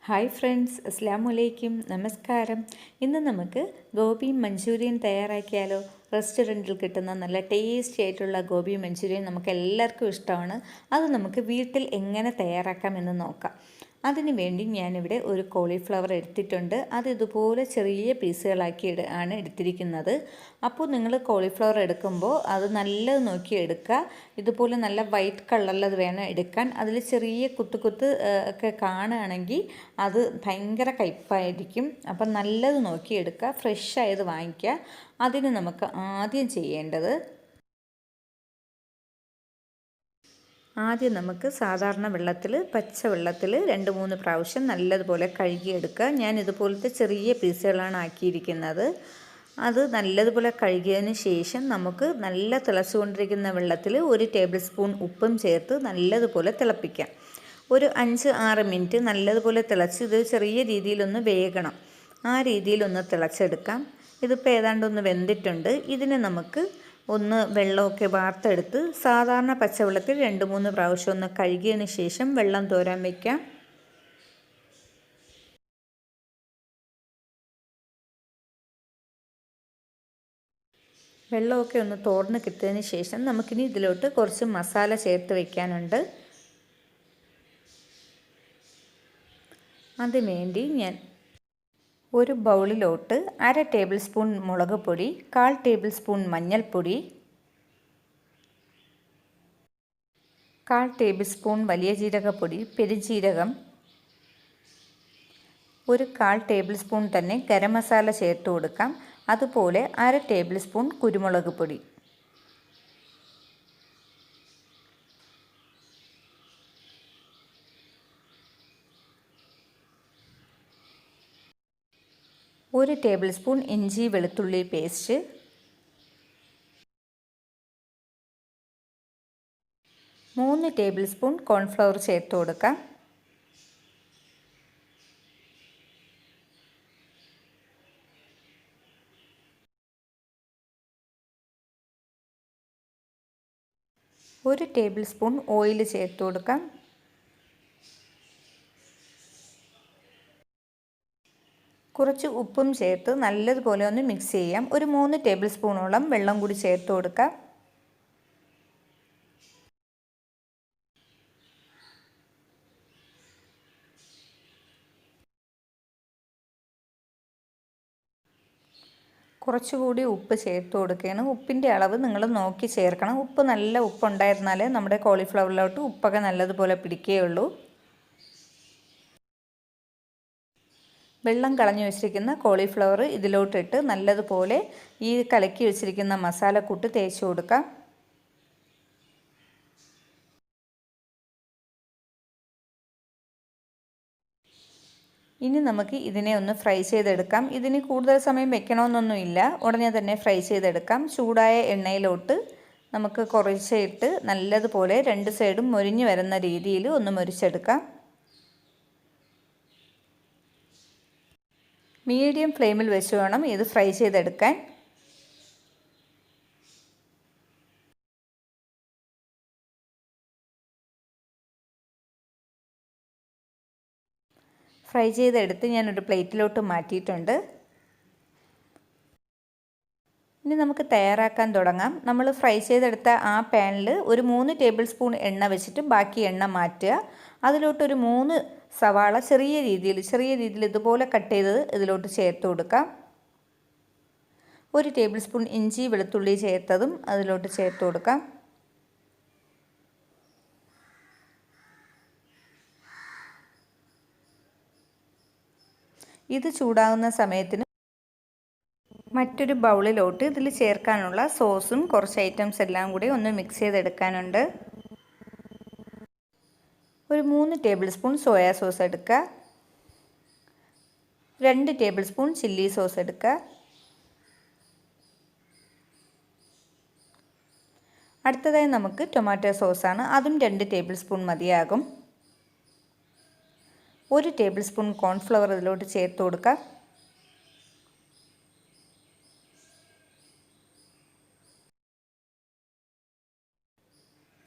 Hi friends, അസ്സലാമു അലൈക്കും. നമസ്കാരം. ഇന്ന് നമുക്ക് ഗോബി മഞ്ചൂരിയൻ തയ്യാറാക്കിയാലോ? റെസ്റ്റോറൻറ്റിൽ കിട്ടുന്ന നല്ല ടേസ്റ്റി ആയിട്ടുള്ള ഗോബി മഞ്ചൂരിയൻ നമുക്ക് എല്ലാവർക്കും ഇഷ്ടമാണ്. അത് നമുക്ക് വീട്ടിൽ എങ്ങനെ തയ്യാറാക്കാമെന്ന് നോക്കാം. അതിന് വേണ്ടി ഞാനിവിടെ ഒരു കോളിഫ്ലവർ എടുത്തിട്ടുണ്ട്. അത് ഇതുപോലെ ചെറിയ പീസുകളാക്കി ആണ് എടുത്തിരിക്കുന്നത്. അപ്പോൾ നിങ്ങൾ കോളിഫ്ലവർ എടുക്കുമ്പോൾ അത് നല്ലത് നോക്കി എടുക്കുക. ഇതുപോലെ നല്ല വൈറ്റ് കളറിലത് വേണം എടുക്കാൻ. അതിൽ ചെറിയ കുത്ത് ഒക്കെ കാണുകയാണെങ്കിൽ അത് ഭയങ്കര കയ്പ്പായിരിക്കും. അപ്പം നല്ലത് നോക്കി എടുക്കുക, ഫ്രഷ് ആയത് വാങ്ങിക്കുക. അതിന് നമുക്ക് ആദ്യം ചെയ്യേണ്ടത്, നമുക്ക് സാധാരണ വെള്ളത്തിൽ, പച്ചവെള്ളത്തിൽ 2-3 പ്രാവശ്യം നല്ലതുപോലെ കഴുകിയെടുക്കുക. ഞാൻ ഇതുപോലത്തെ ചെറിയ പീസുകളാണ് ആക്കിയിരിക്കുന്നത്. അത് നല്ലതുപോലെ കഴുകിയതിന് ശേഷം നമുക്ക് നല്ല തിളച്ചുകൊണ്ടിരിക്കുന്ന വെള്ളത്തിൽ 1 ടേബിൾ സ്പൂൺ ഉപ്പും ചേർത്ത് നല്ലതുപോലെ തിളപ്പിക്കാം. ഒരു 5-6 മിനിറ്റ് നല്ലതുപോലെ തിളച്ച് ഇത് ചെറിയ രീതിയിലൊന്ന് വേകണം. ആ രീതിയിലൊന്ന് തിളച്ചെടുക്കാം. ഇതിപ്പോൾ ഏതാണ്ടൊന്ന് വെന്തിട്ടുണ്ട്. ഇതിനെ നമുക്ക് ഒന്ന് വെള്ളമൊക്കെ വാർത്തെടുത്ത് സാധാരണ പച്ചവെള്ളത്തിൽ 2-3 പ്രാവശ്യം ഒന്ന് കഴുകിയതിന് ശേഷം വെള്ളം തോരാൻ വയ്ക്കാം. വെള്ളമൊക്കെ ഒന്ന് തോർന്ന് കിട്ടിയതിന് ശേഷം നമുക്കിനി ഇതിലോട്ട് കുറച്ച് മസാല ചേർത്ത് വയ്ക്കാനുണ്ട്. അതിനുവേണ്ടി ഞാൻ ഒരു ബൗളിലോട്ട് 1/2 ടേബിൾ സ്പൂൺ മുളക് പൊടി, 1/4 ടേബിൾ സ്പൂൺ മഞ്ഞൾപ്പൊടി, 1/4 ടേബിൾ സ്പൂൺ വലിയ ജീരകപ്പൊടി, പെരുംജീരകം, ഒരു 1/4 ടേബിൾ സ്പൂൺ തന്നെ ഗരം മസാല ചേർത്ത് കൊടുക്കാം. അതുപോലെ 1/2 ടേബിൾ സ്പൂൺ കുരുമുളക് പൊടി. ഒരു ടേബിൾ സ്പൂൺ ഇഞ്ചി വെളുത്തുള്ളി പേസ്റ്റ്, 3 ടേബിൾ സ്പൂൺ കോൺഫ്ലവർ ചേർത്ത് കൊടുക്കാം. ഒരു ടേബിൾ സ്പൂൺ ഓയിൽ ചേർത്ത് കൊടുക്കാം. കുറച്ച് ഉപ്പും ചേർത്ത് നല്ലതുപോലെ ഒന്ന് മിക്സ് ചെയ്യാം. ഒരു 3 ടേബിൾ സ്പൂണോളം വെള്ളം കൂടി ചേർത്ത് കൊടുക്കാം. കുറച്ചുകൂടി ഉപ്പ് ചേർത്ത് കൊടുക്കുകയാണ്. ഉപ്പിൻ്റെ അളവ് നിങ്ങൾ നോക്കി ചേർക്കണം. ഉപ്പ് നല്ല ഉപ്പുണ്ടായിരുന്നാലേ നമ്മുടെ കോളിഫ്ലവറിലോട്ട് ഉപ്പൊക്കെ നല്ലതുപോലെ പിടിക്കുകയുള്ളൂ. വെള്ളം കളഞ്ഞു വെച്ചിരിക്കുന്ന കോളിഫ്ലവർ ഇതിലോട്ടിട്ട് നല്ലതുപോലെ ഈ കലക്കി വെച്ചിരിക്കുന്ന മസാലക്കൂട്ട് തേച്ച് കൊടുക്കാം. ഇനി നമുക്ക് ഇതിനെ ഒന്ന് ഫ്രൈ ചെയ്തെടുക്കാം. ഇതിന് കൂടുതൽ സമയം വെക്കണമെന്നൊന്നുമില്ല, ഉടനെ തന്നെ ഫ്രൈ ചെയ്തെടുക്കാം. ചൂടായ എണ്ണയിലോട്ട് നമുക്ക് കുറച്ചിട്ട് നല്ലതുപോലെ 2 സൈഡും മൊരിഞ്ഞു വരുന്ന രീതിയിൽ ഒന്ന് മൊരിച്ചെടുക്കാം. മീഡിയം ഫ്ലെയിമിൽ വെച്ച് വേണം ഇത് ഫ്രൈ ചെയ്തെടുക്കാൻ. ഫ്രൈ ചെയ്തെടുത്ത് ഞാനൊരു പ്ലേറ്റിലോട്ട് മാറ്റിയിട്ടുണ്ട്. ഇനി നമുക്ക് തയ്യാറാക്കാൻ തുടങ്ങാം. നമ്മൾ ഫ്രൈ ചെയ്തെടുത്ത ആ പാനിൽ ഒരു 3 ടേബിൾ സ്പൂൺ എണ്ണ വെച്ചിട്ട് ബാക്കി എണ്ണ മാറ്റുക. അതിലോട്ടൊരു 3 സവാള ചെറിയ രീതിയിൽ ഇതുപോലെ കട്ട് ചെയ്തത് ഇതിലോട്ട് ചേർത്ത് കൊടുക്കാം. 1 ടേബിൾ സ്പൂൺ ഇഞ്ചി വെളുത്തുള്ളി ചേർത്തതും അതിലോട്ട് ചേർത്ത് കൊടുക്കാം. ഇത് ചൂടാകുന്ന സമയത്തിന് മറ്റൊരു ബൗളിലോട്ട് ഇതിൽ ചേർക്കാനുള്ള സോസും കുറച്ച് ഐറ്റംസ് എല്ലാം കൂടി ഒന്ന് മിക്സ് ചെയ്തെടുക്കാനുണ്ട്. ഒരു 3 ടേബിൾ സ്പൂൺ സോയാ സോസ് എടുക്കുക. 2 ടേബിൾ സ്പൂൺ ചില്ലി സോസ് എടുക്കുക. അടുത്തതായി നമുക്ക് ടൊമാറ്റോ സോസാണ്. അതും 2 ടേബിൾ സ്പൂൺ മതിയാകും. 1 ടേബിൾ സ്പൂൺ കോൺഫ്ലവർ ഇതിലോട്ട് ചേർത്ത് കൊടുക്കുക.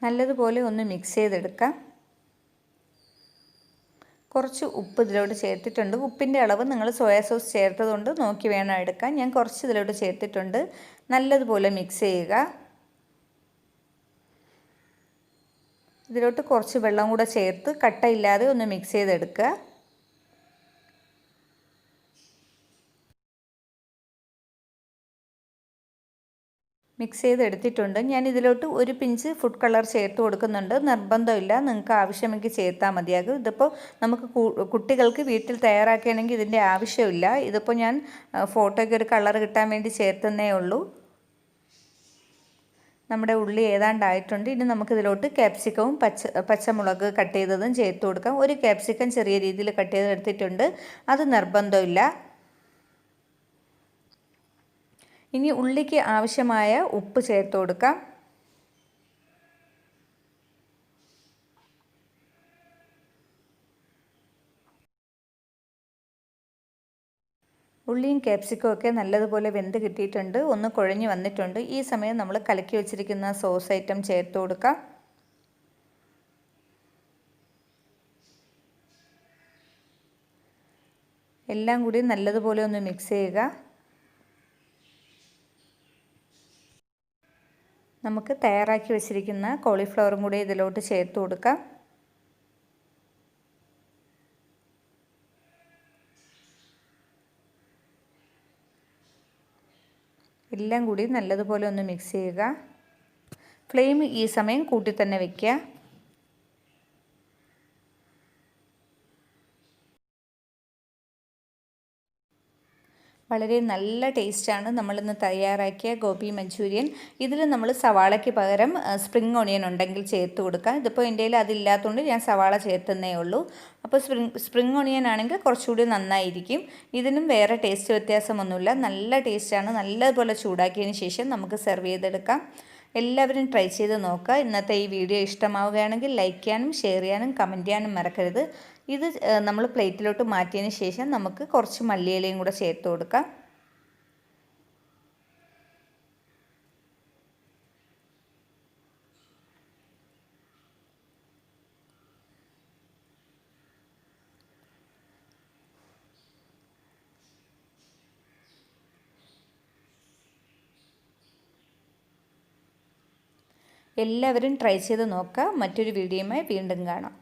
നല്ലതുപോലെ ഒന്ന് മിക്സ് ചെയ്തെടുക്കാം. കുറച്ച് ഉപ്പ് ഇതിലോട്ട് ചേർത്തിട്ടുണ്ട്. ഉപ്പിൻ്റെ അളവ് നിങ്ങൾ സോയാ സോസ് ചേർത്തതുകൊണ്ട് നോക്കി വേണം എടുക്കാൻ. ഞാൻ കുറച്ച് ഇതിലോട്ട് ചേർത്തിട്ടുണ്ട്. നല്ലതുപോലെ മിക്സ് ചെയ്യുക. ഇതിലോട്ട് കുറച്ച് വെള്ളം കൂടെ ചേർത്ത് കട്ടയില്ലാതെ ഒന്ന് മിക്സ് ചെയ്തെടുക്കുക. മിക്സ് ചെയ്തെടുത്തിട്ടുണ്ട്. ഞാൻ ഇതിലോട്ട് ഒരു പിഞ്ച് ഫുഡ് കളർ ചേർത്ത് കൊടുക്കുന്നുണ്ട്. നിർബന്ധമില്ല, നിങ്ങൾക്ക് ആവശ്യമെങ്കിൽ ചേർത്താൽ മതിയാകും. ഇതിപ്പോൾ നമുക്ക് കുട്ടികൾക്ക് വീട്ടിൽ തയ്യാറാക്കുകയാണെങ്കിൽ ഇതിൻ്റെ ആവശ്യമില്ല. ഇതിപ്പോൾ ഞാൻ ഫോട്ടോയ്ക്ക് ഒരു കളർ കിട്ടാൻ വേണ്ടി ചേർത്തന്നേ ഉള്ളൂ. നമ്മുടെ ഉള്ളി ഏതാണ്ടായിട്ടുണ്ട്. ഇനി നമുക്കിതിലോട്ട് ക്യാപ്സിക്കവും പച്ചമുളക് കട്ട് ചെയ്തതും ചേർത്ത് കൊടുക്കാം. ഒരു ക്യാപ്സിക്കം ചെറിയ രീതിയിൽ കട്ട് ചെയ്തെടുത്തിട്ടുണ്ട്. അത് നിർബന്ധമില്ല. ഇനി ഉള്ളിക്ക് ആവശ്യമായ ഉപ്പ് ചേർത്ത് കൊടുക്കാം. ഉള്ളിയും ക്യാപ്സിക്കവും ഒക്കെ നല്ലതുപോലെ വെന്ത് കിട്ടിയിട്ടുണ്ട്. ഒന്ന് കുഴഞ്ഞു വന്നിട്ടുണ്ട്. ഈ സമയം നമ്മൾ കലക്കി വെച്ചിരിക്കുന്ന സോസ് ഐറ്റം ചേർത്ത് കൊടുക്കാം. എല്ലാം കൂടി നല്ലതുപോലെ ഒന്ന് മിക്സ് ചെയ്യുക. നമുക്ക് തയ്യാറാക്കി വെച്ചിരിക്കുന്ന കോളിഫ്ലവറും കൂടി ഇതിലോട്ട് ചേർത്ത് കൊടുക്കാം. എല്ലാം കൂടി നല്ലതുപോലെ ഒന്ന് മിക്സ് ചെയ്യുക. ഫ്ലെയിം ഈ സമയം കൂട്ടി തന്നെ വയ്ക്കുക. വളരെ നല്ല ടേസ്റ്റാണ് നമ്മളിന്ന് തയ്യാറാക്കിയ ഗോബി മഞ്ചൂരിയൻ. ഇതിൽ നമ്മൾ സവാളയ്ക്ക് പകരം സ്പ്രിംഗ് ഓണിയൻ ഉണ്ടെങ്കിൽ ചേർത്ത് കൊടുക്കാം. ഇതിപ്പോൾ എൻ്റെ കയ്യിൽ അതില്ലാത്തതുകൊണ്ട് ഞാൻ സവാള ചേർത്തുന്നേ ഉള്ളൂ. അപ്പോൾ സ്പ്രിംഗ് ഓണിയൻ ആണെങ്കിൽ കുറച്ചുകൂടി നന്നായിരിക്കും. ഇതിനും വേറെ ടേസ്റ്റ് വ്യത്യാസമൊന്നുമില്ല. നല്ല ടേസ്റ്റാണ്. നല്ലതുപോലെ ചൂടാക്കിയതിന് ശേഷം നമുക്ക് സെർവ് ചെയ്തെടുക്കാം. എല്ലാവരും ട്രൈ ചെയ്ത് നോക്കുക. ഇന്നത്തെ ഈ വീഡിയോ ഇഷ്ടമാവുകയാണെങ്കിൽ ലൈക്ക് ചെയ്യാനും ഷെയർ ചെയ്യാനും കമൻറ്റ് ചെയ്യാനും മറക്കരുത്. ഇത് നമ്മൾ പ്ലേറ്റിലോട്ട് മാറ്റിയതിന് ശേഷം നമുക്ക് കുറച്ച് മല്ലിയിലയും കൂടെ ചേർത്ത് കൊടുക്കാം. എല്ലാവരും ട്രൈ ചെയ്ത് നോക്കുക. മറ്റൊരു വീഡിയോയുമായി വീണ്ടും കാണാം.